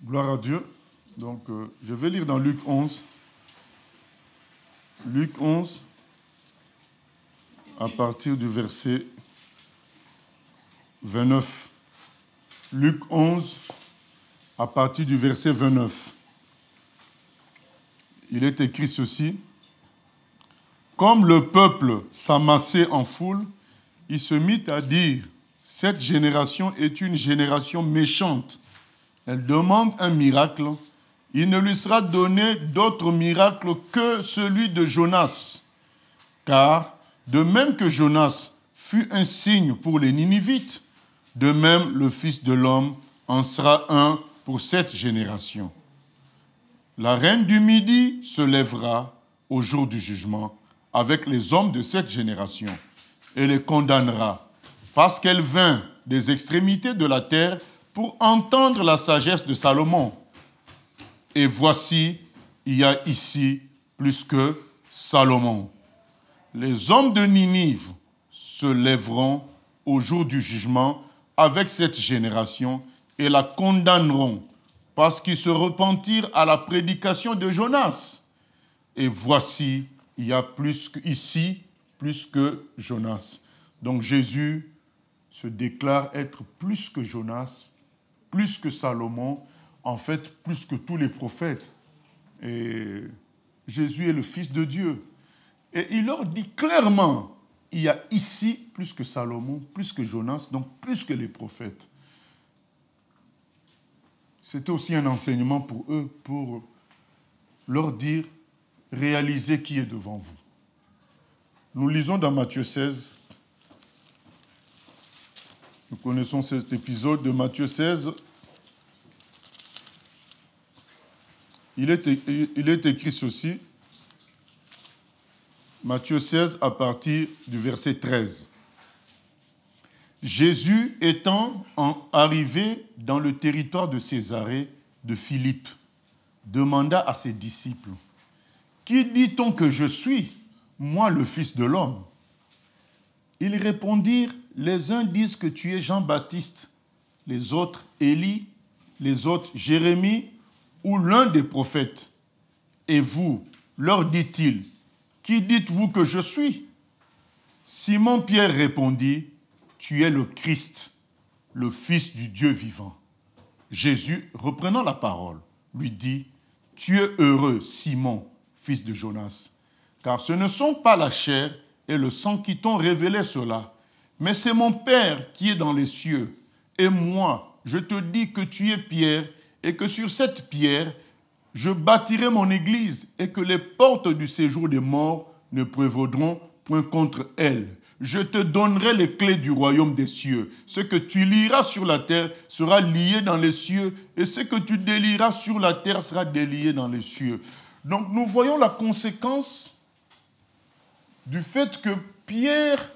Gloire à Dieu. Donc, je vais lire dans Luc 11. Luc 11, à partir du verset 29. Luc 11, à partir du verset 29. Il est écrit ceci. Comme le peuple s'amassait en foule, il se mit à dire, cette génération est une génération méchante. Elle demande un miracle. Il ne lui sera donné d'autre miracle que celui de Jonas. Car, de même que Jonas fut un signe pour les Ninivites, de même le Fils de l'homme en sera un pour cette génération. La reine du Midi se lèvera au jour du jugement avec les hommes de cette génération et les condamnera, parce qu'elle vint des extrémités de la terre pour entendre la sagesse de Salomon. Et voici, il y a ici plus que Salomon. Les hommes de Ninive se lèveront au jour du jugement avec cette génération et la condamneront parce qu'ils se repentirent à la prédication de Jonas. Et voici, il y a ici plus que Jonas. Donc Jésus se déclare être plus que Jonas, plus que Salomon, en fait, plus que tous les prophètes. Et Jésus est le Fils de Dieu. Et il leur dit clairement, il y a ici plus que Salomon, plus que Jonas, donc plus que les prophètes. C'était aussi un enseignement pour eux, pour leur dire, réalisez qui est devant vous. Nous lisons dans Matthieu 16. Nous connaissons cet épisode de Matthieu 16. Il est écrit ceci. Matthieu 16 à partir du verset 13. Jésus étant arrivé dans le territoire de Césarée de Philippe, demanda à ses disciples, « Qui dit-on que je suis, moi le Fils de l'homme » Ils répondirent, « Les uns disent que tu es Jean-Baptiste, les autres Élie, les autres Jérémie ou l'un des prophètes. Et vous, leur dit-il, qui dites-vous que je suis » Simon-Pierre répondit, « Tu es le Christ, le Fils du Dieu vivant. » Jésus, reprenant la parole, lui dit, « Tu es heureux, Simon, fils de Jonas, car ce ne sont pas la chair et le sang qui t'ont révélé cela, mais c'est mon Père qui est dans les cieux. Et moi, je te dis que tu es Pierre, et que sur cette pierre, je bâtirai mon église, et que les portes du séjour des morts ne prévaudront point contre elle. Je te donnerai les clés du royaume des cieux. Ce que tu lieras sur la terre sera lié dans les cieux, et ce que tu délieras sur la terre sera délié dans les cieux. » Donc nous voyons la conséquence du fait que Pierre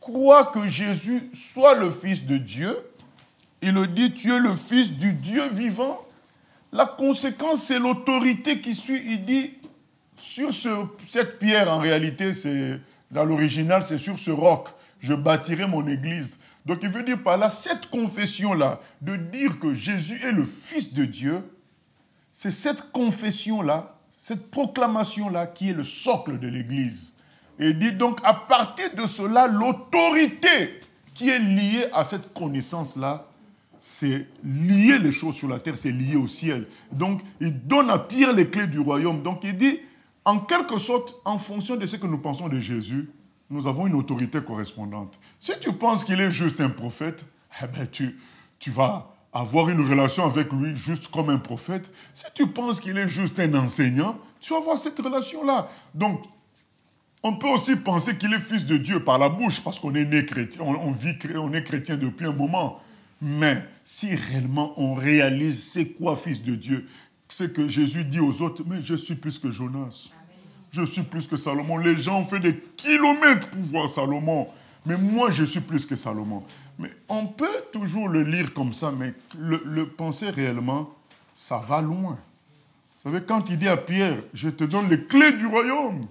croit que Jésus soit le Fils de Dieu. Il le dit, tu es le Fils du Dieu vivant. La conséquence, c'est l'autorité qui suit. Il dit, sur cette pierre, en réalité, dans l'original, c'est sur ce roc, je bâtirai mon église. Donc il veut dire par là, cette confession-là, de dire que Jésus est le Fils de Dieu, c'est cette confession-là, cette proclamation-là qui est le socle de l'église. Et il dit donc, à partir de cela, l'autorité qui est liée à cette connaissance-là, c'est lier les choses sur la terre, c'est lié au ciel. Donc, il donne à Pierre les clés du royaume. Donc, il dit, en quelque sorte, en fonction de ce que nous pensons de Jésus, nous avons une autorité correspondante. Si tu penses qu'il est juste un prophète, eh ben tu vas avoir une relation avec lui juste comme un prophète. Si tu penses qu'il est juste un enseignant, tu vas avoir cette relation-là. Donc, on peut aussi penser qu'il est fils de Dieu par la bouche, parce qu'on est né chrétien, on est chrétien depuis un moment. Mais si réellement on réalise c'est quoi fils de Dieu, c'est que Jésus dit aux autres, mais je suis plus que Jonas, je suis plus que Salomon. Les gens ont fait des kilomètres pour voir Salomon, mais moi je suis plus que Salomon. Mais on peut toujours le lire comme ça, mais le penser réellement, ça va loin. Vous savez, quand il dit à Pierre, je te donne les clés du royaume,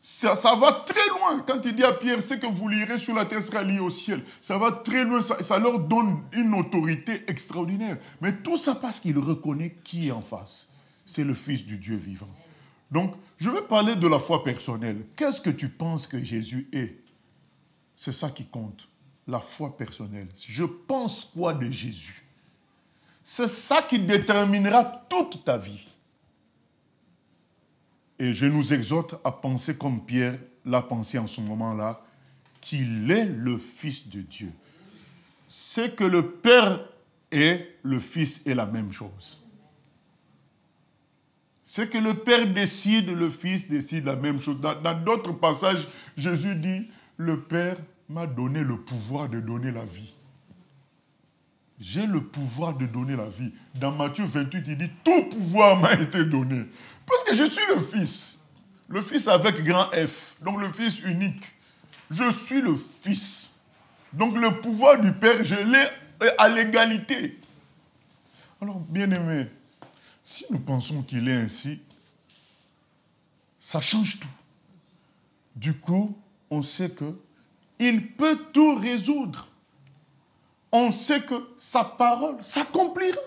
Ça va très loin. Quand il dit à Pierre, ce que vous lirez sur la terre sera lié au ciel. Ça va très loin. Ça leur donne une autorité extraordinaire. Mais tout ça parce qu'il reconnaît qui est en face. C'est le Fils du Dieu vivant. Donc, je vais parler de la foi personnelle. Qu'est-ce que tu penses que Jésus est? C'est ça qui compte. La foi personnelle. Je pense quoi de Jésus? C'est ça qui déterminera toute ta vie. Et je nous exhorte à penser comme Pierre l'a pensé en ce moment-là, qu'il est le Fils de Dieu. C'est que le Père et le Fils est la même chose. C'est que le Père décide, le Fils décide la même chose. Dans d'autres passages, Jésus dit, le Père m'a donné le pouvoir de donner la vie. J'ai le pouvoir de donner la vie. Dans Matthieu 28, il dit, tout pouvoir m'a été donné. Parce que je suis le Fils. Le Fils avec grand F. Donc le Fils unique. Je suis le Fils. Donc le pouvoir du Père, je l'ai à l'égalité. Alors, bien-aimés, si nous pensons qu'il est ainsi, ça change tout. Du coup, on sait qu'il peut tout résoudre. On sait que sa parole s'accomplira.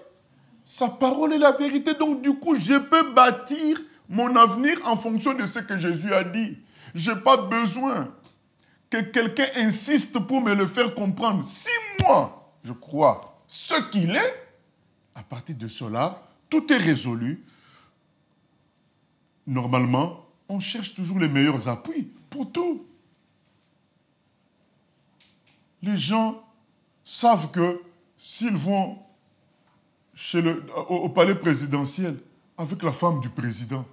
Sa parole est la vérité. Donc, du coup, je peux bâtir mon avenir en fonction de ce que Jésus a dit. Je n'ai pas besoin que quelqu'un insiste pour me le faire comprendre. Si moi, je crois ce qu'il est, à partir de cela, tout est résolu. Normalement, on cherche toujours les meilleurs appuis pour tout. Les gens savent que s'ils vont au palais présidentiel avec la femme du président,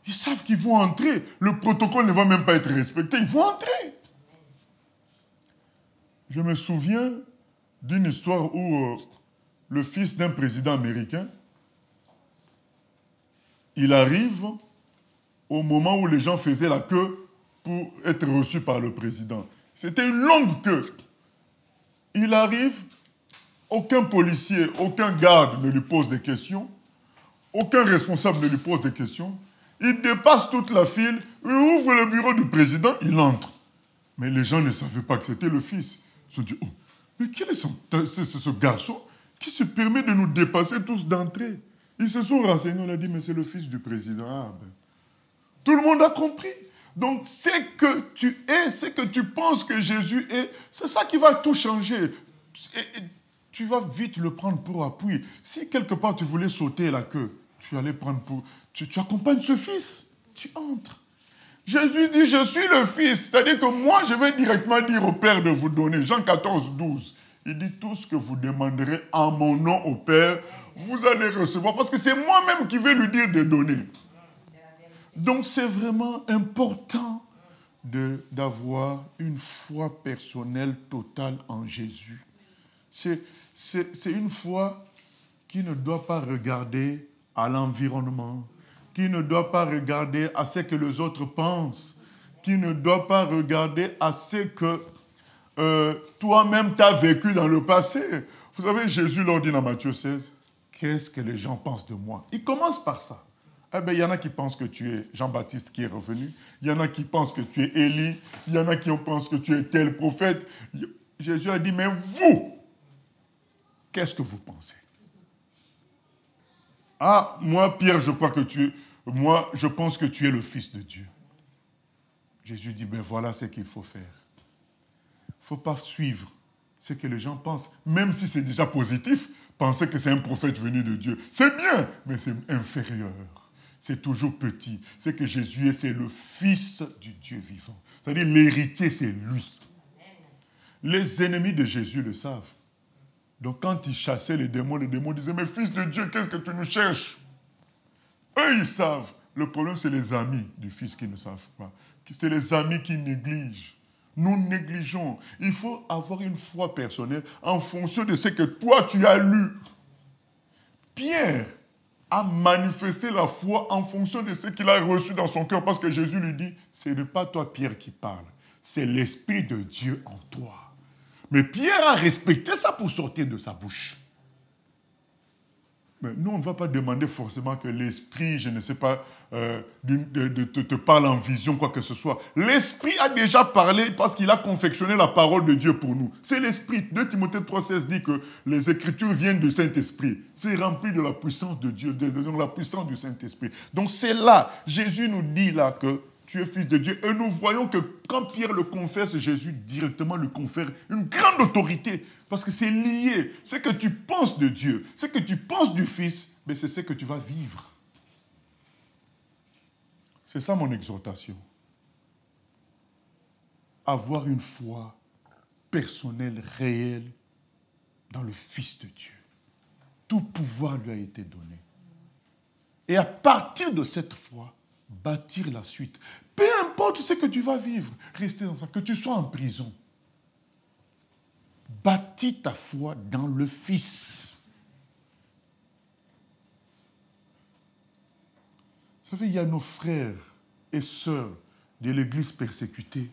ils savent qu'ils vont entrer. Le protocole ne va même pas être respecté. Ils vont entrer. Je me souviens d'une histoire où le fils d'un président américain, il arrive au moment où les gens faisaient la queue pour être reçus par le président. C'était une longue queue. Il arrive, aucun policier, aucun garde ne lui pose des questions, aucun responsable ne lui pose des questions. Il dépasse toute la file, il ouvre le bureau du président, il entre. Mais les gens ne savaient pas que c'était le fils. Ils se sont dit, oh, mais quel est ce garçon qui se permet de nous dépasser tous d'entrée? Ils se sont renseignés, on a dit, mais c'est le fils du président. Ah, ben. Tout le monde a compris. Donc, c'est que tu es, c'est que tu penses que Jésus est, c'est ça qui va tout changer. Et tu vas vite le prendre pour appui. Si quelque part tu voulais sauter la queue, tu allais prendre pour... Tu accompagnes ce fils, tu entres. Jésus dit, je suis le fils. C'est-à-dire que moi, je vais directement dire au Père de vous donner. Jean 14, 12. Il dit, tout ce que vous demanderez en mon nom au Père, vous allez recevoir. Parce que c'est moi-même qui vais lui dire de donner. Donc, c'est vraiment important d'avoir une foi personnelle totale en Jésus. C'est une foi qui ne doit pas regarder à l'environnement, qui ne doit pas regarder à ce que les autres pensent, qui ne doit pas regarder à ce que toi-même tu as vécu dans le passé. Vous savez, Jésus leur dit dans Matthieu 16, qu'est-ce que les gens pensent de moi? Il commence par ça. Eh bien, il y en a qui pensent que tu es Jean-Baptiste qui est revenu. Il y en a qui pensent que tu es Élie. Il y en a qui pensent que tu es tel prophète. Jésus a dit, mais vous, qu'est-ce que vous pensez? Ah, moi, Pierre, je crois que moi, je pense que tu es le Fils de Dieu. Jésus dit, ben voilà ce qu'il faut faire. Il ne faut pas suivre ce que les gens pensent. Même si c'est déjà positif, penser que c'est un prophète venu de Dieu. C'est bien, mais c'est inférieur. C'est toujours petit. C'est que Jésus, c'est le Fils du Dieu vivant. C'est-à-dire l'héritier, c'est lui. Les ennemis de Jésus le savent. Donc quand il chassait les démons disaient, mais Fils de Dieu, qu'est-ce que tu nous cherches? Eux, ils savent. Le problème, c'est les amis du Fils qui ne savent pas. C'est les amis qui négligent. Nous négligeons. Il faut avoir une foi personnelle en fonction de ce que toi, tu as lu. Pierre a manifesté la foi en fonction de ce qu'il a reçu dans son cœur, parce que Jésus lui dit, ce n'est pas toi, Pierre, qui parle, c'est l'Esprit de Dieu en toi. Mais Pierre a respecté ça pour sortir de sa bouche. Mais nous, on ne va pas demander forcément que l'esprit, je ne sais pas, te parle en vision, quoi que ce soit. L'esprit a déjà parlé parce qu'il a confectionné la parole de Dieu pour nous. C'est l'esprit. 2 Timothée 3,16 dit que les Écritures viennent du Saint-Esprit. C'est rempli de la puissance de Dieu, de la puissance du Saint-Esprit. Donc c'est là, Jésus nous dit là que tu es fils de Dieu. Et nous voyons que quand Pierre le confesse, Jésus directement lui confère une grande autorité. Parce que c'est lié. Ce que tu penses de Dieu, ce que tu penses du Fils, mais c'est ce que tu vas vivre. C'est ça mon exhortation. Avoir une foi personnelle, réelle, dans le Fils de Dieu. Tout pouvoir lui a été donné. Et à partir de cette foi, bâtir la suite. Peu importe ce que tu vas vivre, rester dans ça, que tu sois en prison. Bâtis ta foi dans le Fils. Vous savez, il y a nos frères et sœurs de l'Église persécutée.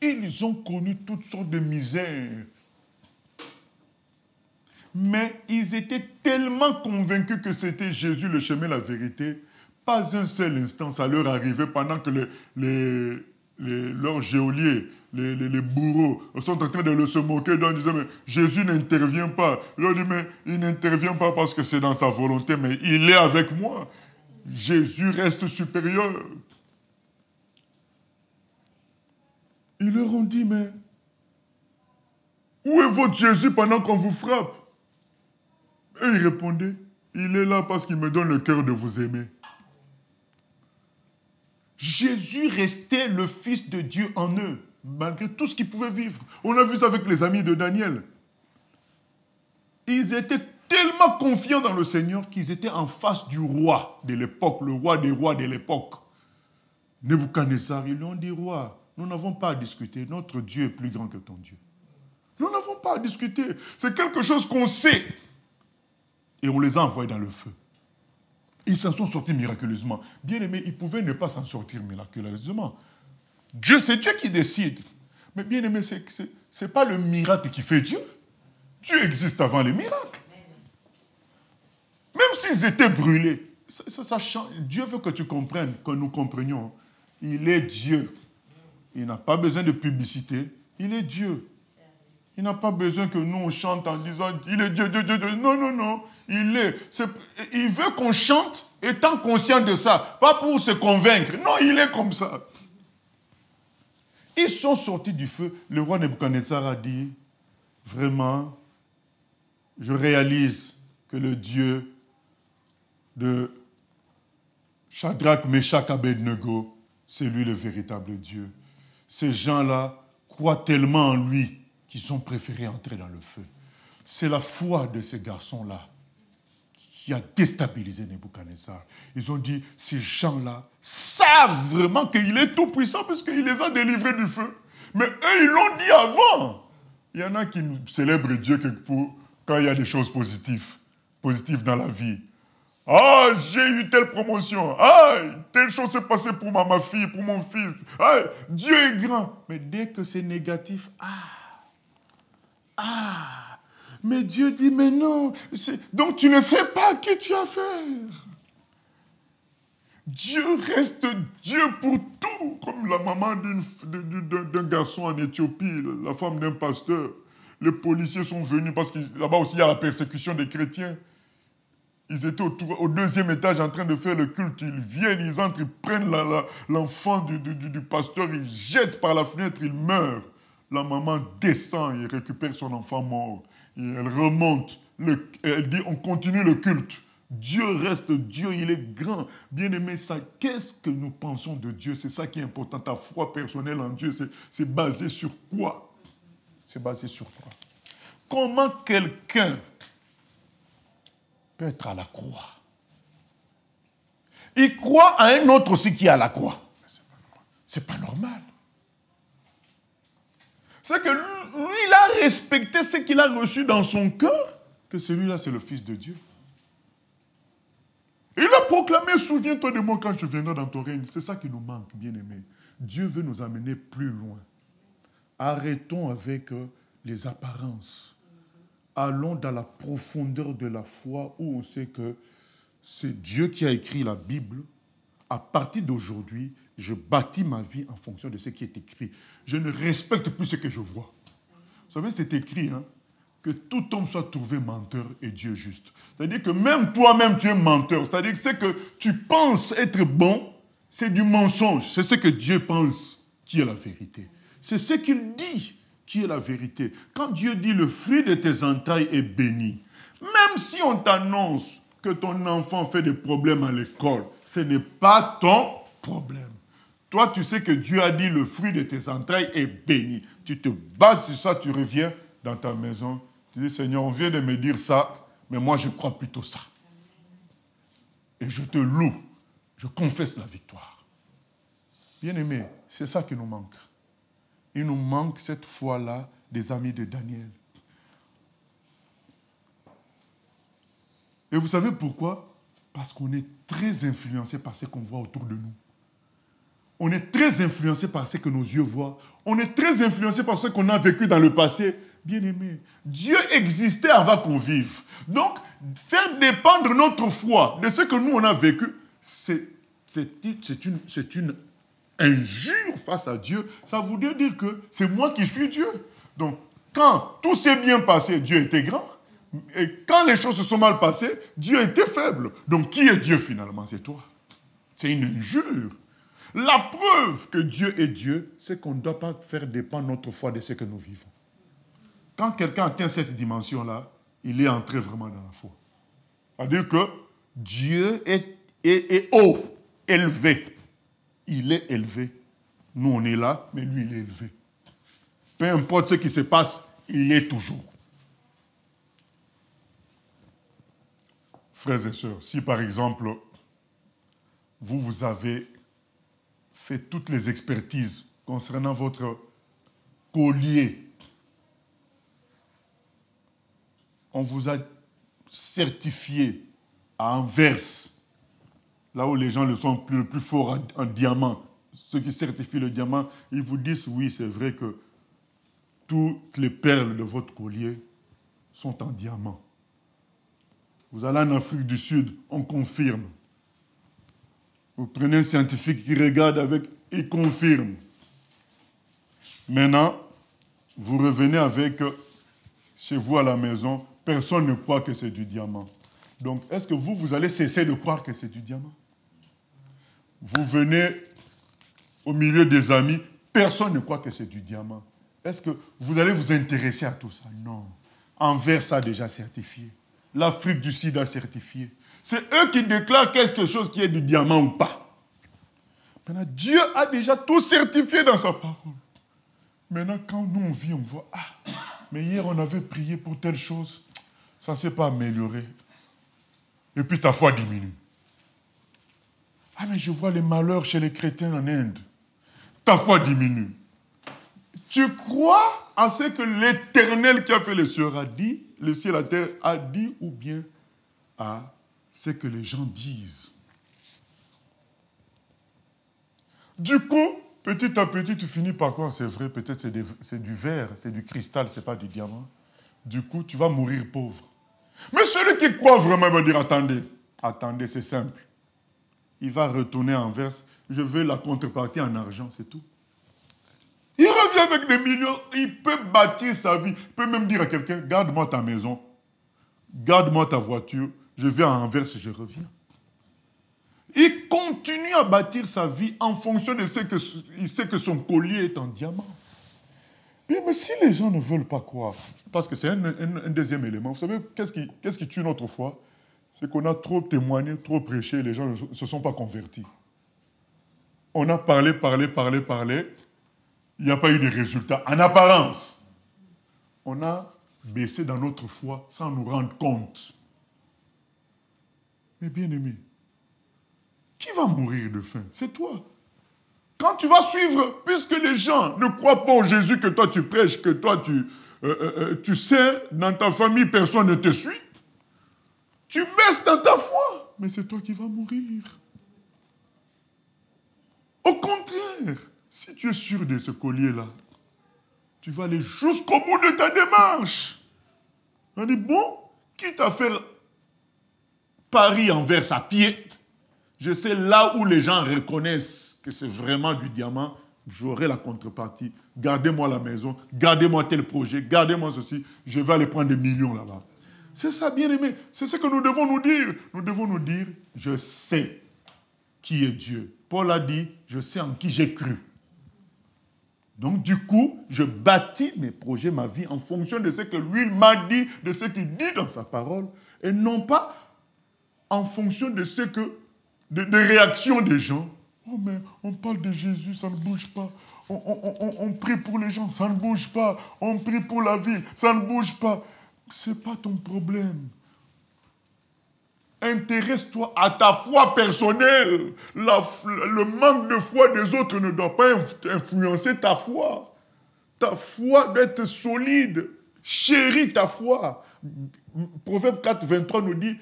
Ils ont connu toutes sortes de misères. Mais ils étaient tellement convaincus que c'était Jésus le chemin, la vérité. Pas un seul instant, ça leur arrivait pendant que leurs geôliers, les bourreaux, sont en train de se moquer d'eux en disant « Mais Jésus n'intervient pas. » Ils leur disent « Mais il n'intervient pas parce que c'est dans sa volonté, mais il est avec moi. Jésus reste supérieur. » Ils leur ont dit « Mais où est votre Jésus pendant qu'on vous frappe ?» Et ils répondaient « Il est là parce qu'il me donne le cœur de vous aimer. » Jésus restait le Fils de Dieu en eux, malgré tout ce qu'ils pouvaient vivre. On a vu ça avec les amis de Daniel. Ils étaient tellement confiants dans le Seigneur qu'ils étaient en face du roi de l'époque, le roi des rois de l'époque. Nebuchadnezzar, ils lui ont dit « Roi, nous n'avons pas à discuter, notre Dieu est plus grand que ton Dieu. » Nous n'avons pas à discuter, c'est quelque chose qu'on sait. Et on les a envoyés dans le feu. Ils s'en sont sortis miraculeusement. Bien aimé, ils pouvaient ne pas s'en sortir miraculeusement. Dieu, c'est Dieu qui décide. Mais bien aimé, ce n'est pas le miracle qui fait Dieu. Dieu existe avant les miracles. Même s'ils étaient brûlés, ça change. Dieu veut que tu comprennes, que nous comprenions. Il est Dieu. Il n'a pas besoin de publicité. Il est Dieu. Il n'a pas besoin que nous on chante en disant « Il est Dieu, Dieu, Dieu, Dieu. » Non, non, non. Il veut qu'on chante étant conscient de ça. Pas pour se convaincre. Non, il est comme ça. Ils sont sortis du feu. Le roi Nebuchadnezzar a dit « Vraiment, je réalise que le Dieu de Shadrach, Meshach, Abednego, c'est lui le véritable Dieu. Ces gens-là croient tellement en lui qu'ils sont préférés entrer dans le feu. » C'est la foi de ces garçons-là qui a déstabilisé Nebuchadnezzar. Ils ont dit, ces gens-là savent vraiment qu'il est tout puissant puisqu'il les a délivrés du feu. Mais eux, ils l'ont dit avant. Il y en a qui célèbrent Dieu quand il y a des choses positives dans la vie. Ah, j'ai eu telle promotion. Ah, telle chose s'est passée pour ma fille, pour mon fils. Ah, Dieu est grand. Mais dès que c'est négatif, mais Dieu dit, mais non, donc tu ne sais pas à qui tu as affaire. Dieu reste Dieu pour tout, comme la maman d'un garçon en Éthiopie, la femme d'un pasteur. Les policiers sont venus parce que là-bas aussi il y a la persécution des chrétiens. Ils étaient au deuxième étage en train de faire le culte. Ils viennent, ils entrent, ils prennent l'enfant du pasteur, ils jettent par la fenêtre, il meurt. La maman descend et récupère son enfant mort. Et elle remonte. Elle dit, on continue le culte. Dieu reste Dieu, il est grand. Bien-aimé, ça, qu'est-ce que nous pensons de Dieu? C'est ça qui est important. Ta foi personnelle en Dieu, c'est basé sur quoi? C'est basé sur quoi? Comment quelqu'un peut être à la croix? Il croit à un autre aussi qui est à la croix. C'est pas normal. C'est que lui, il a respecté ce qu'il a reçu dans son cœur, que celui-là, c'est le Fils de Dieu. Il a proclamé, souviens-toi de moi quand je viendrai dans ton règne. C'est ça qui nous manque, bien-aimés. Dieu veut nous amener plus loin. Arrêtons avec les apparences. allons dans la profondeur de la foi où on sait que c'est Dieu qui a écrit la Bible. À partir d'aujourd'hui, je bâtis ma vie en fonction de ce qui est écrit. Je ne respecte plus ce que je vois. Vous savez, c'est écrit, hein, que tout homme soit trouvé menteur et Dieu juste. C'est-à-dire que même toi-même, tu es menteur. C'est-à-dire que ce que tu penses être bon, c'est du mensonge. C'est ce que Dieu pense qui est la vérité. C'est ce qu'il dit qui est la vérité. Quand Dieu dit le fruit de tes entrailles est béni, même si on t'annonce que ton enfant fait des problèmes à l'école, ce n'est pas ton problème. Toi, tu sais que Dieu a dit le fruit de tes entrailles est béni. Tu te bases sur ça, tu reviens dans ta maison. Tu dis, Seigneur, on vient de me dire ça, mais moi, je crois plutôt ça. Et je te loue. Je confesse la victoire. Bien-aimés, c'est ça qui nous manque. Il nous manque cette foi-là des amis de Daniel. Et vous savez pourquoi? Parce qu'on est très influencé par ce qu'on voit autour de nous. On est très influencé par ce que nos yeux voient. On est très influencé par ce qu'on a vécu dans le passé. Bien-aimé, Dieu existait avant qu'on vive. Donc, faire dépendre notre foi de ce que nous, on a vécu, c'est une injure face à Dieu. Ça voudrait dire que c'est moi qui suis Dieu. Donc, quand tout s'est bien passé, Dieu était grand. Et quand les choses se sont mal passées, Dieu était faible. Donc, qui est Dieu finalement? C'est toi. C'est une injure. La preuve que Dieu est Dieu, c'est qu'on ne doit pas faire dépendre notre foi de ce que nous vivons. Quand quelqu'un atteint cette dimension-là, il est entré vraiment dans la foi. C'est-à-dire que Dieu est haut, élevé. Il est élevé. Nous, on est là, mais lui, il est élevé. Peu importe ce qui se passe, il est toujours. Frères et sœurs, si par exemple, vous avez fait toutes les expertises concernant votre collier, on vous a certifié à Anvers, là où les gens le sont le plus forts en diamant, ceux qui certifient le diamant, ils vous disent, oui, c'est vrai que toutes les perles de votre collier sont en diamant. Vous allez en Afrique du Sud, on confirme. Vous prenez un scientifique qui regarde avec, il confirme. Maintenant, vous revenez avec, chez vous à la maison, personne ne croit que c'est du diamant. Donc, est-ce que vous allez cesser de croire que c'est du diamant? Vous venez au milieu des amis, personne ne croit que c'est du diamant. Est-ce que vous allez vous intéresser à tout ça? Non. Anvers a déjà certifié. L'Afrique du Sud a certifié. C'est eux qui déclarent quelque chose qui est du diamant ou pas. Maintenant, Dieu a déjà tout certifié dans sa parole. Maintenant, quand nous on vit, on voit, ah, mais hier on avait prié pour telle chose, ça ne s'est pas amélioré. Et puis ta foi diminue. Ah, mais je vois les malheurs chez les chrétiens en Inde. Ta foi diminue. Tu crois à ce que l'Éternel qui a fait les cieux a dit, le ciel et la terre a dit, ou bien à ce que les gens disent? Du coup, petit à petit, tu finis par croire, c'est vrai, peut-être c'est du verre, c'est du cristal, c'est pas du diamant. Du coup, tu vas mourir pauvre. Mais celui qui croit vraiment va dire, attendez, c'est simple. Il va retourner à Anvers, je veux la contrepartie en argent, c'est tout. Il revient avec des millions, il peut bâtir sa vie. Il peut même dire à quelqu'un, garde-moi ta maison, garde-moi ta voiture, je vais à Anvers et je reviens. Il continue à bâtir sa vie en fonction de ce qu'il sait que son collier est en diamant. Mais si les gens ne veulent pas croire, parce que c'est un deuxième élément, vous savez, qu'est-ce qui tue notre foi? C'est qu'on a trop témoigné, trop prêché, les gens ne se sont pas convertis. On a parlé, il n'y a pas eu de résultats. En apparence, on a baissé dans notre foi sans nous rendre compte. Mais bien aimé, qui va mourir de faim? C'est toi. Quand tu vas suivre, puisque les gens ne croient pas en Jésus que toi tu prêches, que toi tu sers, dans ta famille, personne ne te suit, tu baisses dans ta foi, mais c'est toi qui vas mourir. Au contraire, si tu es sûr de ce collier-là, tu vas aller jusqu'au bout de ta démarche. On dit, bon, quitte à faire Paris-Anvers à pied, je sais là où les gens reconnaissent que c'est vraiment du diamant, j'aurai la contrepartie. Gardez-moi la maison, gardez-moi tel projet, gardez-moi ceci, je vais aller prendre des millions là-bas. C'est ça, bien-aimé. C'est ce que nous devons nous dire. Nous devons nous dire, je sais qui est Dieu. Paul a dit, je sais en qui j'ai cru. Donc du coup, je bâtis mes projets, ma vie, en fonction de ce que lui m'a dit, de ce qu'il dit dans sa parole, et non pas en fonction de ce que, des réactions des gens. Oh mais on parle de Jésus, ça ne bouge pas. On prie pour les gens, ça ne bouge pas. On prie pour la ville, ça ne bouge pas. Ce n'est pas ton problème. Intéresse-toi à ta foi personnelle. Le manque de foi des autres ne doit pas influencer ta foi. Ta foi doit être solide. Chéris ta foi. Proverbe 4, 23 nous dit,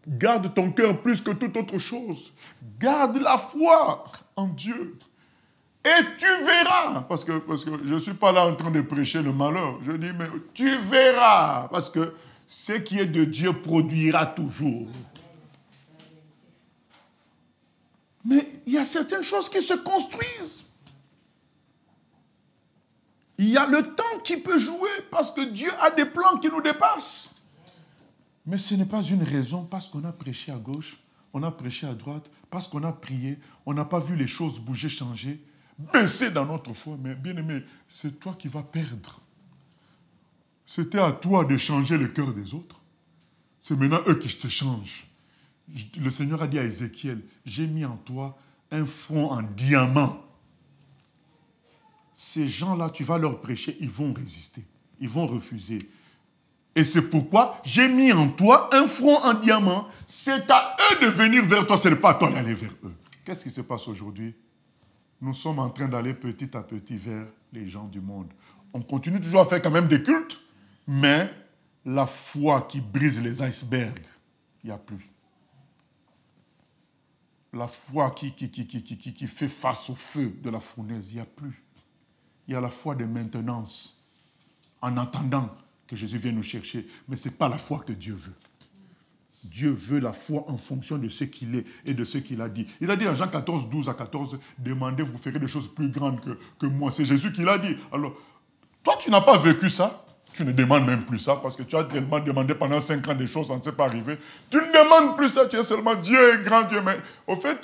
garde ton cœur plus que toute autre chose. Garde la foi en Dieu. Et tu verras, parce que je ne suis pas là en train de prêcher le malheur. Je dis, mais tu verras, parce que ce qui est de Dieu produira toujours. Mais il y a certaines choses qui se construisent. Il y a le temps qui peut jouer, parce que Dieu a des plans qui nous dépassent. Mais ce n'est pas une raison, parce qu'on a prêché à gauche, on a prêché à droite, parce qu'on a prié, on n'a pas vu les choses bouger, changer, baisser dans notre foi. Mais bien aimé, c'est toi qui vas perdre. C'était à toi de changer le cœur des autres. C'est maintenant eux qui te changent. Le Seigneur a dit à Ézéchiel, j'ai mis en toi un front en diamant. Ces gens-là, tu vas leur prêcher, ils vont résister, ils vont refuser. Et c'est pourquoi j'ai mis en toi un front en diamant. C'est à eux de venir vers toi, ce n'est pas à toi d'aller vers eux. Qu'est-ce qui se passe aujourd'hui? Nous sommes en train d'aller petit à petit vers les gens du monde. On continue toujours à faire quand même des cultes, mais la foi qui brise les icebergs, il n'y a plus. La foi qui fait face au feu de la fournaise, il n'y a plus. Il y a la foi de maintenance, en attendant que Jésus vienne nous chercher. Mais ce n'est pas la foi que Dieu veut. Dieu veut la foi en fonction de ce qu'il est et de ce qu'il a dit. Il a dit en Jean 14, 12 à 14, demandez, vous ferez des choses plus grandes que moi. C'est Jésus qui l'a dit. Alors, toi, tu n'as pas vécu ça. Tu ne demandes même plus ça parce que tu as tellement demandé pendant 5 ans des choses, ça ne s'est pas arrivé. Tu ne demandes plus ça, tu es seulement Dieu est grand, Dieu. Mais au fait,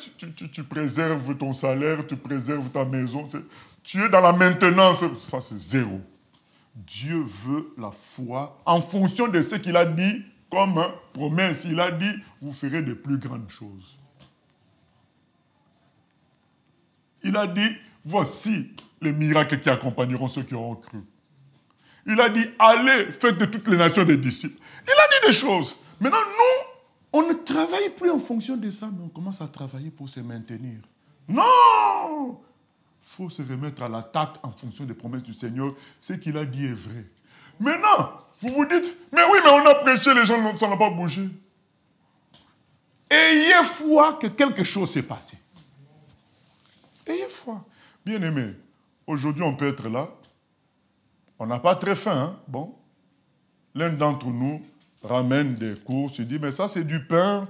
tu préserves ton salaire, tu préserves ta maison. Tu es dans la maintenance. Ça, c'est zéro. Dieu veut la foi en fonction de ce qu'il a dit comme promesse. Il a dit, vous ferez de plus grandes choses. Il a dit, voici les miracles qui accompagneront ceux qui auront cru. Il a dit, allez, faites de toutes les nations des disciples. Il a dit des choses. Maintenant, nous, on ne travaille plus en fonction de ça, mais on commence à travailler pour se maintenir. Non! Il faut se remettre à l'attaque en fonction des promesses du Seigneur. Ce qu'il a dit est vrai. Maintenant, vous vous dites, mais oui, mais on a prêché, les gens, ça n'a pas bougé. Ayez foi que quelque chose s'est passé. Ayez foi. Bien aimé, aujourd'hui on peut être là. On n'a pas très faim, hein? Bon. L'un d'entre nous ramène des courses, il dit, mais ça c'est du pain,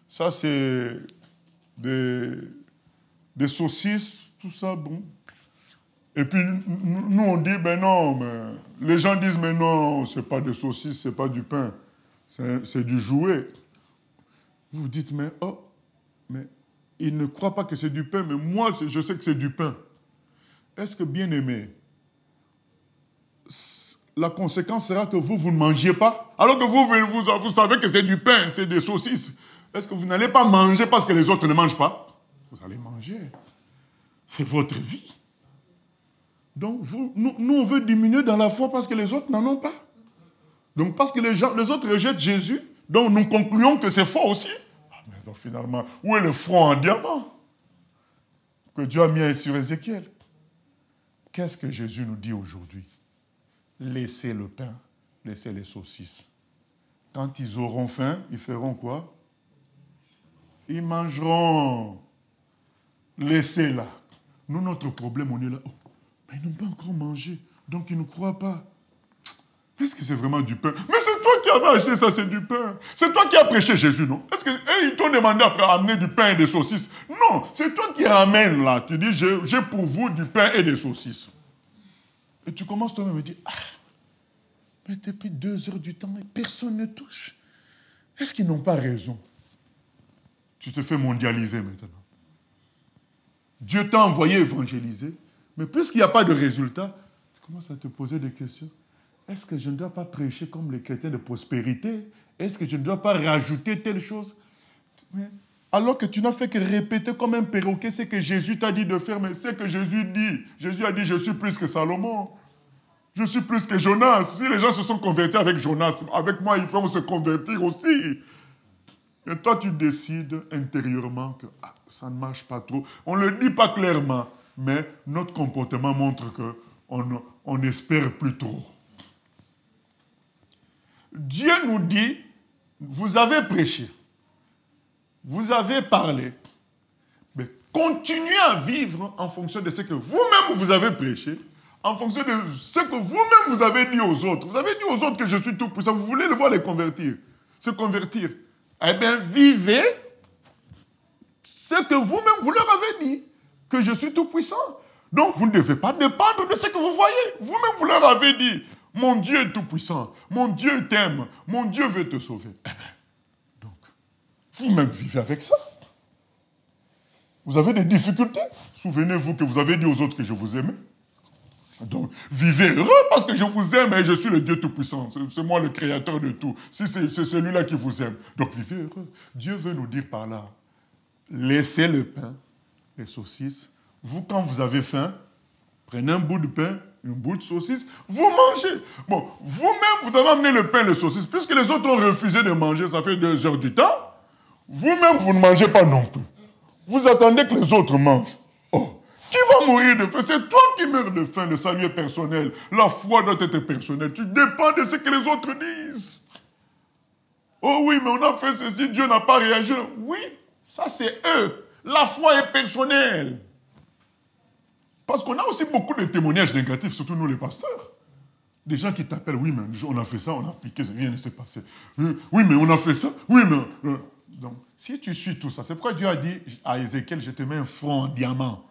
ça c'est des saucisses, tout ça, bon. Et puis nous on dit, ben non, mais les gens disent, mais non, c'est pas des saucisses, c'est pas du pain, c'est du jouet. Vous vous dites, mais oh, mais ils ne croient pas que c'est du pain, mais moi je sais que c'est du pain. Est-ce que bien aimé, la conséquence sera que vous ne mangiez pas, alors que vous savez que c'est du pain, c'est des saucisses. Est-ce que vous n'allez pas manger parce que les autres ne mangent pas? Vous allez manger. C'est votre vie. Donc, nous, on veut diminuer dans la foi parce que les autres n'en ont pas. Donc, parce que les autres rejettent Jésus, donc nous concluons que c'est faux aussi. Ah, mais donc, finalement, où est le front en diamant que Dieu a mis sur Ézéchiel? Qu'est-ce que Jésus nous dit aujourd'hui? Laissez le pain, laissez les saucisses. Quand ils auront faim, ils feront quoi? Ils mangeront. Laissez-la. Nous, notre problème, on est là. Oh, mais ils n'ont pas encore mangé, donc ils ne croient pas. est-ce que c'est vraiment du pain? Mais c'est toi qui avais acheté ça, c'est du pain. C'est toi qui as prêché Jésus, non? Est-ce qu'ils t'ont demandé après amener du pain et des saucisses? Non, c'est toi qui ramènes là. Tu dis, j'ai pour vous du pain et des saucisses. Et tu commences toi-même à me dire, mais depuis 2 heures du temps, personne ne touche. Est-ce qu'ils n'ont pas raison? Tu te fais mondialiser maintenant. Dieu t'a envoyé évangéliser, mais puisqu'il n'y a pas de résultat, tu commences à te poser des questions. Est-ce que je ne dois pas prêcher comme les chrétiens de prospérité? Est-ce que je ne dois pas rajouter telle chose? Mais alors que tu n'as fait que répéter comme un perroquet ce que Jésus t'a dit de faire, mais c'est que Jésus dit. Jésus a dit, je suis plus que Salomon. Je suis plus que Jonas. Si les gens se sont convertis avec Jonas, avec moi, ils vont se convertir aussi. Et toi, tu décides intérieurement que ça ne marche pas trop. On ne le dit pas clairement, mais notre comportement montre qu'on espère plus trop. Dieu nous dit, vous avez prêché, vous avez parlé, mais continuez à vivre en fonction de ce que vous-même vous avez prêché, en fonction de ce que vous-même vous avez dit aux autres. Vous avez dit aux autres que je suis tout puissant, vous voulez le voir les convertir, se convertir. Eh bien, vivez ce que vous-même vous leur avez dit, que je suis tout puissant. Donc, vous ne devez pas dépendre de ce que vous voyez. Vous-même vous leur avez dit, mon Dieu est tout puissant, mon Dieu t'aime, mon Dieu veut te sauver. Eh bien, donc, vous-même vivez avec ça. Vous avez des difficultés. Souvenez-vous que vous avez dit aux autres que je vous aimais. Donc, vivez heureux parce que je vous aime et je suis le Dieu Tout-Puissant. C'est moi le créateur de tout. Si c'est celui-là qui vous aime. Donc, vivez heureux. Dieu veut nous dire par là, laissez le pain, les saucisses. Vous, quand vous avez faim, prenez un bout de pain, une bout de saucisse, vous mangez. Bon, vous-même, vous avez amené le pain et les saucisses. Puisque les autres ont refusé de manger, ça fait 2 heures du temps. Vous-même, vous ne mangez pas non plus. Vous attendez que les autres mangent. Oh! Qui va mourir de faim? C'est toi qui meurs de faim. Le salut est personnel. La foi doit être personnelle. Tu dépends de ce que les autres disent. Oh oui, mais on a fait ceci, Dieu n'a pas réagi. Oui, ça c'est eux. La foi est personnelle. Parce qu'on a aussi beaucoup de témoignages négatifs, surtout nous les pasteurs. Des gens qui t'appellent, oui, mais on a fait ça, on a appliqué, rien ne s'est passé. Oui, mais on a fait ça, oui, mais... Donc, si tu suis tout ça, c'est pourquoi Dieu a dit à Ézéchiel, je te mets un front en diamant.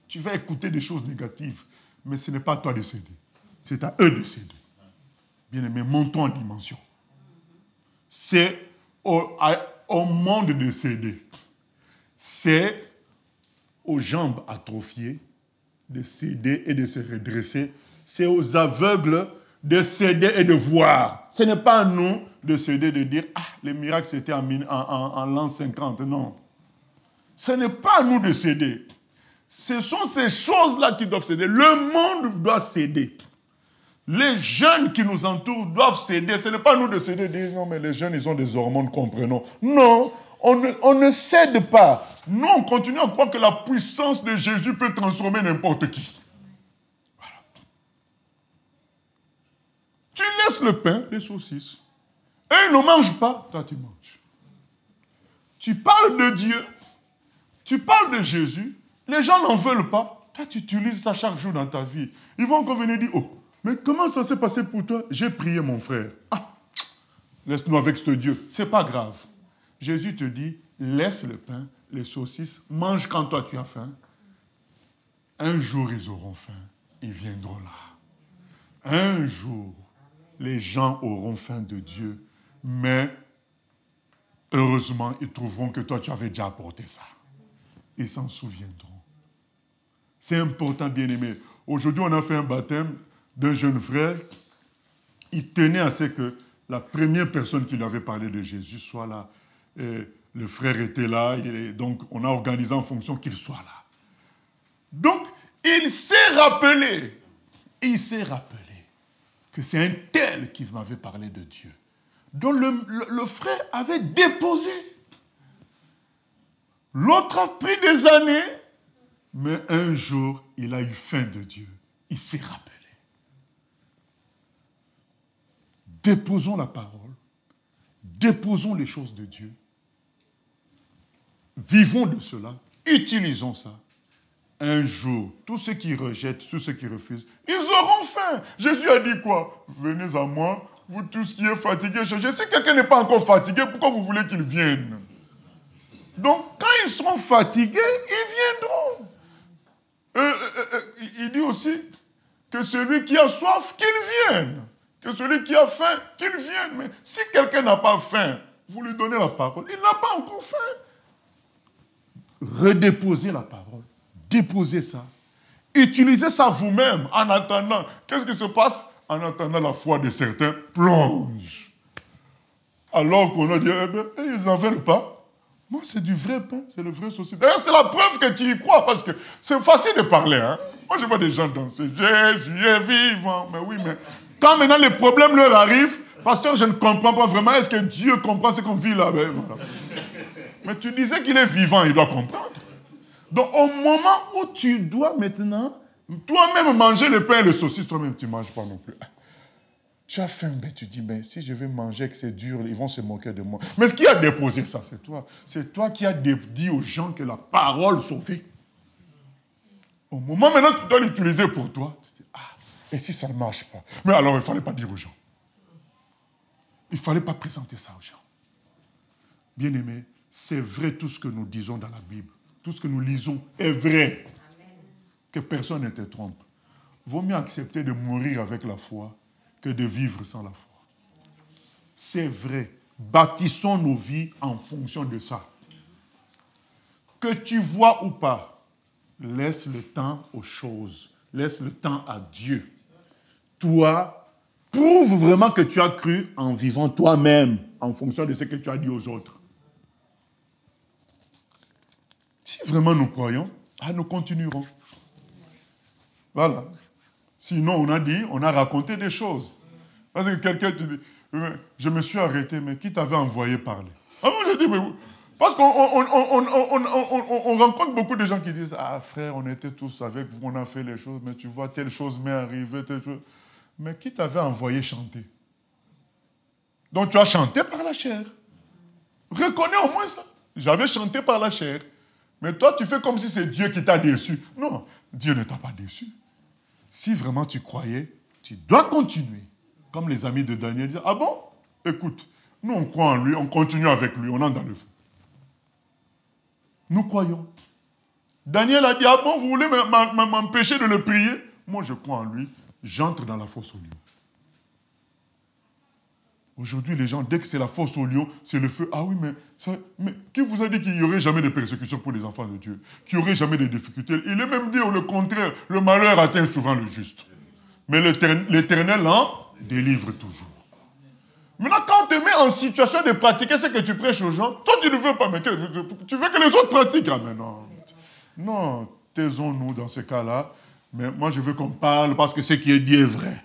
Tu vas écouter des choses négatives, mais ce n'est pas à toi de céder. C'est à eux de céder. Bien aimé, montons en dimension. C'est au monde de céder. C'est aux jambes atrophiées de céder et de se redresser. C'est aux aveugles de céder et de voir. Ce n'est pas à nous de céder, de dire « Ah, les miracles, c'était en l'an 50. » Non. Ce n'est pas à nous de céder. Ce sont ces choses-là qui doivent céder. Le monde doit céder. Les jeunes qui nous entourent doivent céder. Ce n'est pas à nous de céder, de dire non, mais les jeunes, ils ont des hormones, comprenons. Non, on ne cède pas. Nous, on continue à croire que la puissance de Jésus peut transformer n'importe qui. Voilà. Tu laisses le pain, les saucisses. Et ils ne mangent pas, toi tu manges. Tu parles de Dieu, tu parles de Jésus. Les gens n'en veulent pas. Toi, tu utilises ça chaque jour dans ta vie. Ils vont encore venir dire, oh, mais comment ça s'est passé pour toi? J'ai prié mon frère. Ah, laisse-nous avec ce Dieu. C'est pas grave. Jésus te dit, laisse le pain, les saucisses, mange quand toi tu as faim. Un jour, ils auront faim. Ils viendront là. Un jour, les gens auront faim de Dieu. Mais, heureusement, ils trouveront que toi, tu avais déjà apporté ça. Ils s'en souviendront. C'est important, bien-aimé. Aujourd'hui, on a fait un baptême d'un jeune frère. Il tenait à ce que la première personne qui lui avait parlé de Jésus soit là. Et le frère était là. Donc, on a organisé en fonction qu'il soit là. Donc, il s'est rappelé. Il s'est rappelé que c'est un tel qui m'avait parlé de Dieu. Dont le frère avait déposé. L'autre a pris des années, mais un jour, il a eu faim de Dieu. Il s'est rappelé. Déposons la parole, déposons les choses de Dieu, vivons de cela, utilisons ça. un jour, tous ceux qui rejettent, tous ceux qui refusent, ils auront faim. Jésus a dit quoi? Venez à moi, vous tous qui êtes fatigués, cherchez. Si quelqu'un n'est pas encore fatigué, pourquoi vous voulez qu'il vienne? Donc, quand ils seront fatigués, ils viendront. Il dit aussi que celui qui a soif, qu'il vienne. Que celui qui a faim, qu'il vienne. Mais si quelqu'un n'a pas faim, vous lui donnez la parole, il n'a pas encore faim. Redéposez la parole. Déposez ça. Utilisez ça vous-même en attendant. Qu'est-ce qui se passe? En attendant, la foi de certains plonge. Alors qu'on a dit, ils n'en veulent pas. Moi, c'est du vrai pain, c'est le vrai saucisson. D'ailleurs, c'est la preuve que tu y crois, parce que c'est facile de parler. Hein? Moi, je vois des gens danser. Jésus est vivant. Mais oui, mais quand maintenant les problèmes leur arrivent, pasteur, je ne comprends pas vraiment. Est-ce que Dieu comprend ce qu'on vit là? Voilà. Mais tu disais qu'il est vivant, il doit comprendre. Donc, au moment où tu dois maintenant, toi-même manger le pain et le saucisson, toi-même, tu ne manges pas non plus. Tu as faim, mais tu dis, mais si je vais manger que c'est dur, ils vont se moquer de moi. Mais qui a déposé ça? C'est toi. C'est toi qui as dit aux gens que la parole sauvée. Au moment maintenant, tu dois l'utiliser pour toi. Tu dis, et si ça ne marche pas? Mais alors, il ne fallait pas dire aux gens. Il ne fallait pas présenter ça aux gens. Bien-aimés, c'est vrai tout ce que nous disons dans la Bible. Tout ce que nous lisons est vrai. Amen. Que personne ne te trompe. Vaut mieux accepter de mourir avec la foi que de vivre sans la foi. C'est vrai. Bâtissons nos vies en fonction de ça. Que tu vois ou pas, laisse le temps aux choses. Laisse le temps à Dieu. Toi, prouve vraiment que tu as cru en vivant toi-même en fonction de ce que tu as dit aux autres. Si vraiment nous croyons, nous continuerons. Voilà. Sinon, on a raconté des choses. Parce que quelqu'un te dit, je me suis arrêté, mais qui t'avait envoyé parler? Moi, je dis, mais parce qu'on rencontre beaucoup de gens qui disent, frère, on était tous avec vous, on a fait les choses, mais tu vois, telle chose m'est arrivée, telle chose. Mais qui t'avait envoyé chanter? Donc, tu as chanté par la chair. Reconnais au moins ça. J'avais chanté par la chair. Mais toi, tu fais comme si c'est Dieu qui t'a déçu. Non, Dieu ne t'a pas déçu. Si vraiment tu croyais, tu dois continuer. Comme les amis de Daniel disaient, ah bon? Écoute, nous on croit en lui, on continue avec lui, on entre dans le feu. Nous croyons. Daniel a dit, ah bon, vous voulez m'empêcher de le prier? Moi je crois en lui, j'entre dans la fosse au lion. Aujourd'hui, les gens, dès que c'est la fosse au lion, c'est le feu. Ah oui, mais qui vous a dit qu'il n'y aurait jamais de persécution pour les enfants de Dieu? Qu'il n'y aurait jamais de difficultés? Il est même dit le contraire. Le malheur atteint souvent le juste. Mais l'Éternel en délivre toujours. Maintenant, quand on te met en situation de pratiquer ce que tu prêches aux gens, toi, tu ne veux pas, mais tu veux que les autres pratiquent. Ah, mais non. Non, taisons-nous dans ce cas-là. Mais moi, je veux qu'on parle parce que ce qui est dit est vrai.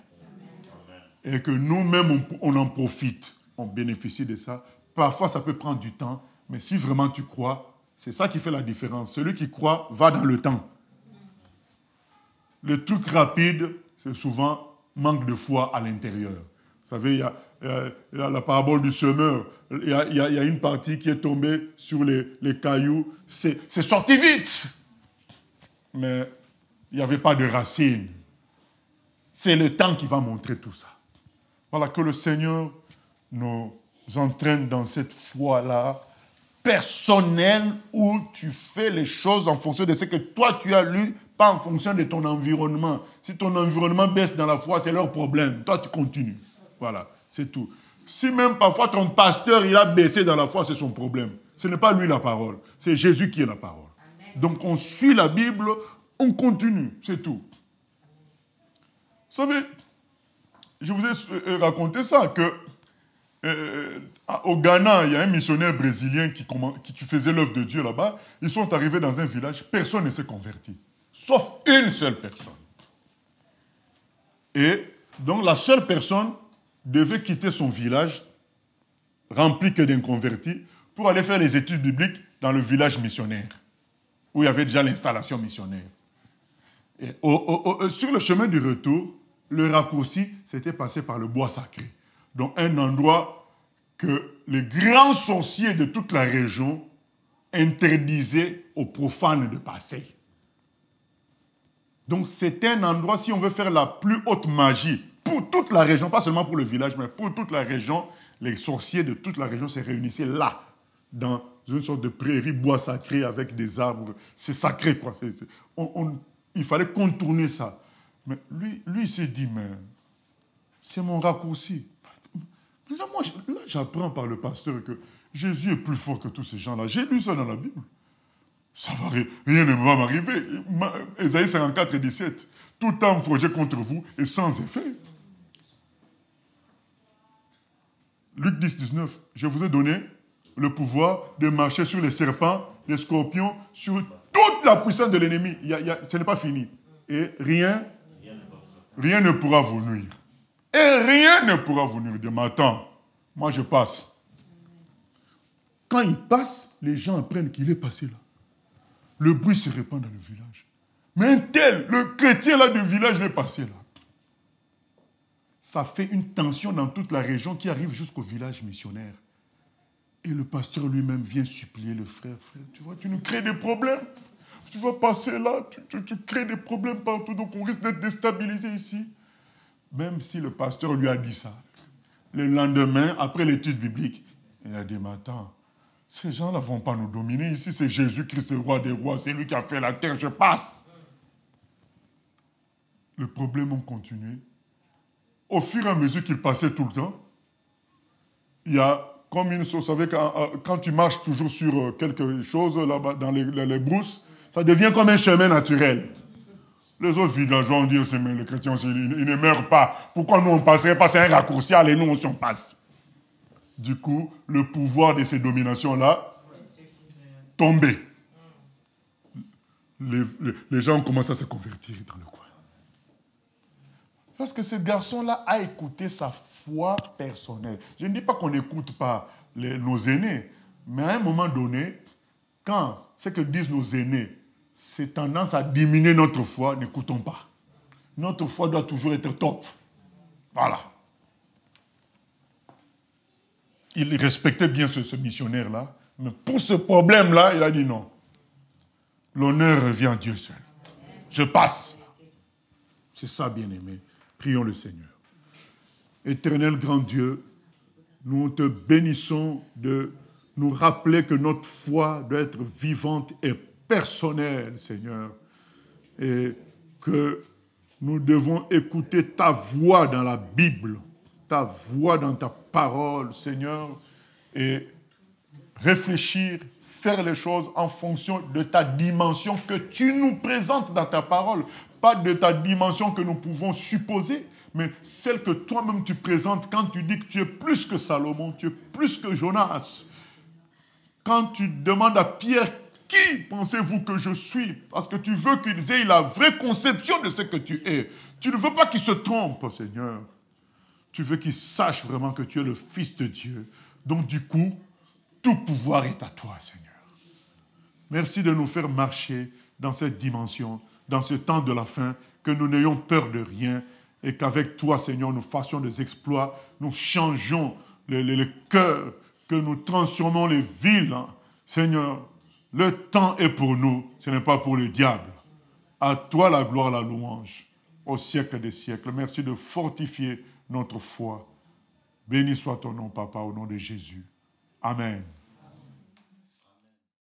Et que nous-mêmes, on en profite, on bénéficie de ça. Parfois, ça peut prendre du temps, mais si vraiment tu crois, c'est ça qui fait la différence. Celui qui croit va dans le temps. Le truc rapide, c'est souvent manque de foi à l'intérieur. Vous savez, il y a la parabole du semeur. Il y a une partie qui est tombée sur les cailloux. C'est sorti vite. Mais il n'y avait pas de racines. C'est le temps qui va montrer tout ça. Voilà, que le Seigneur nous entraîne dans cette foi-là, personnelle, où tu fais les choses en fonction de ce que toi tu as lu, pas en fonction de ton environnement. Si ton environnement baisse dans la foi, c'est leur problème. Toi, tu continues. Voilà, c'est tout. Si même parfois ton pasteur, il a baissé dans la foi, c'est son problème. Ce n'est pas lui la parole, c'est Jésus qui est la parole. Amen. Donc on suit la Bible, on continue, c'est tout. Vous savez, je vous ai raconté ça, que au Ghana, il y a un missionnaire brésilien qui faisait l'œuvre de Dieu là-bas. Ils sont arrivés dans un village, personne ne s'est converti, sauf une seule personne. Et donc la seule personne devait quitter son village, rempli que d'inconvertis, pour aller faire les études bibliques dans le village missionnaire, où il y avait déjà l'installation missionnaire. Et sur le chemin du retour, le raccourci, c'était passé par le bois sacré. Donc un endroit que les grands sorciers de toute la région interdisaient aux profanes de passer. Donc c'est un endroit, si on veut faire la plus haute magie, pour toute la région, pas seulement pour le village, mais pour toute la région, les sorciers de toute la région se réunissaient là, dans une sorte de prairie bois sacré avec des arbres. C'est sacré, quoi. Il fallait contourner ça. Mais lui il s'est dit, mais c'est mon raccourci. Là, j'apprends par le pasteur que Jésus est plus fort que tous ces gens-là. J'ai lu ça dans la Bible. Ça va, rien ne va m'arriver. Ésaïe 54 et 17. Tout arme forgé contre vous est sans effet. Luc 10, 19. Je vous ai donné le pouvoir de marcher sur les serpents, les scorpions, sur toute la puissance de l'ennemi. Ce n'est pas fini. Et rien ne pourra vous nuire. Et rien ne pourra vous nuire. De attends, moi je passe. Quand il passe, les gens apprennent qu'il est passé là. Le bruit se répand dans le village. Mais un tel, le chrétien là du village est passé là. Ça fait une tension dans toute la région qui arrive jusqu'au village missionnaire. Et le pasteur lui-même vient supplier le frère. Frère, tu vois, tu nous crées des problèmes. Tu vas passer là, tu crées des problèmes partout, donc on risque d'être déstabilisé ici. Même si le pasteur lui a dit ça, le lendemain, après l'étude biblique, il a dit, mais attends, ces gens-là ne vont pas nous dominer. Ici, c'est Jésus-Christ, le roi des rois. C'est lui qui a fait la terre, je passe. Les problèmes ont continué. Au fur et à mesure qu'il passait tout le temps, il y a comme une chose, vous savez, quand tu marches toujours sur quelque chose là-bas dans les brousses, ça devient comme un chemin naturel. Les autres villageois ont dit, mais les chrétiens, ils ne meurent pas. Pourquoi nous, on passerait pas? C'est un raccourci, allez, nous, on passe. Du coup, le pouvoir de ces dominations-là tombait. Les gens ont commencé à se convertir dans le coin. Parce que ce garçon-là a écouté sa foi personnelle. Je ne dis pas qu'on n'écoute pas nos aînés, mais à un moment donné, quand ce que disent nos aînés, c'est tendance à diminuer notre foi, n'écoutons pas. Notre foi doit toujours être top. Voilà. Il respectait bien ce missionnaire-là, mais pour ce problème-là, il a dit non. L'honneur revient à Dieu seul. Je passe. C'est ça, bien-aimé. Prions le Seigneur. Éternel grand Dieu, nous te bénissons de nous rappeler que notre foi doit être vivante et personnelle, Seigneur. Et que nous devons écouter ta voix dans la Bible, ta voix dans ta parole, Seigneur, et réfléchir, faire les choses en fonction de ta dimension que tu nous présentes dans ta parole. Pas de ta dimension que nous pouvons supposer, mais celle que toi-même tu présentes quand tu dis que tu es plus que Salomon, tu es plus que Jonas. Quand tu demandes à Pierre, qui pensez-vous que je suis? Parce que tu veux qu'ils aient la vraie conception de ce que tu es. Tu ne veux pas qu'ils se trompent, Seigneur. Tu veux qu'ils sachent vraiment que tu es le Fils de Dieu. Donc du coup, tout pouvoir est à toi, Seigneur. Merci de nous faire marcher dans cette dimension, dans ce temps de la fin, que nous n'ayons peur de rien et qu'avec toi, Seigneur, nous fassions des exploits, nous changeons les cœurs, que nous transformons les villes. Seigneur, le temps est pour nous, ce n'est pas pour le diable. À toi la gloire, la louange, au siècle des siècles. Merci de fortifier notre foi. Béni soit ton nom, Papa, au nom de Jésus. Amen.